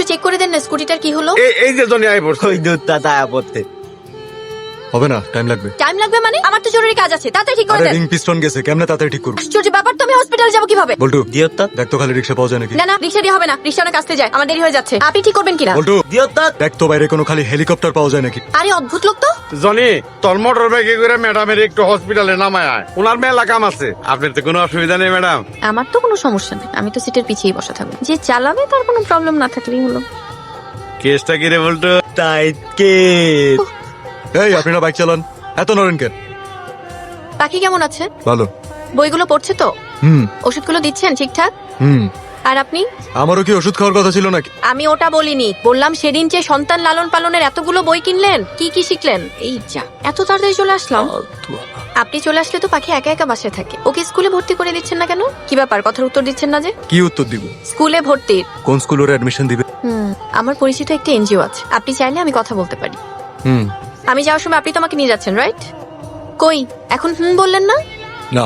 Check করে দেন না স্কুটিটার কি হলো। এই যে জনি আই পড়ছে। ওই দুধটা তায়া পড়তে হবে না, টাইম লাগবে। টাইম লাগবে মানে? আমার তো জরুরি কাজ আছে, তাড়াতাড়ি ঠিক করে আরে দেন। রিং পিস্টন গেছে, কেমনে তাড়াতাড়ি ঠিক করব? আশ্চর্য ব্যাপার তো, আমি হসপিটালে যাবো কিভাবে? বল্টু জি ওস্তাদ। দেখ তো খালি রিক্সা পাওয়া যায় নাকি। না না, রিক্সা দিয়ে হবে না, রিক্সা অনেক আসতে যায়, আমার দেরি হয়ে যাচ্ছে। আপনি ঠিক করবেন কিনা? বল্টু জি ওস্তাদ। দেখ তো বাইরে কোনো খালি হেলিকপ্টার পাওয়া যায় নাকি। আরে অদ্ভুত লোক তো। জনি তোর মোটর বাইকে করে ম্যাডামের একটু হসপিটালে নামায় আয়, ওনার মেলা কাম আছে। আপনার তো কোনো অসুবিধা নেই ম্যাডাম। আমার তো কোনো সমস্যা নেই, আমি তো সিটের পিছিয়েই বসা থাকবো। যে চালাবে তার কোনো প্রবলেম না থাকলেই হলো। কেসটা কি রে বলতো? Tight case. এই আপনারা বাইক চালান, এত নরেন কেন? পাখি কেমন আছে? ভালো। বইগুলো পড়ছে তো? হুম ওষুধগুলো দিচ্ছেন ঠিকঠাক? হুম আর আপনি? আমারও কি ওষুধ খাওয়ার কথা ছিল নাকি? আমি ওটা বলিনি, বললাম সেদিন যে সন্তান লালন পালনের এতগুলো বই কিনলেন, কি কি শিখলেন? এই যা, এত তাড়াতাড়ি চলে আসলাম। আপনি চলে আসলে তো পাখি একা একা বাসায় থাকে, ওকে স্কুলে ভর্তি করে দিচ্ছেন না কেন? কি ব্যাপার, কথার উত্তর দিচ্ছেন না যে? কি উত্তর দিব? স্কুলে ভর্তির। কোন স্কুল ওর অ্যাডমিশন দিবে? আমার পরিচিত একটা এনজিও আছে, আপনি চাইলে আমি কথা বলতে পারি। হুম আমি যাওয়ার সময় আপনি তো আমাকে নিয়ে যাচ্ছেন, রাইট? কই এখন বললেন না? না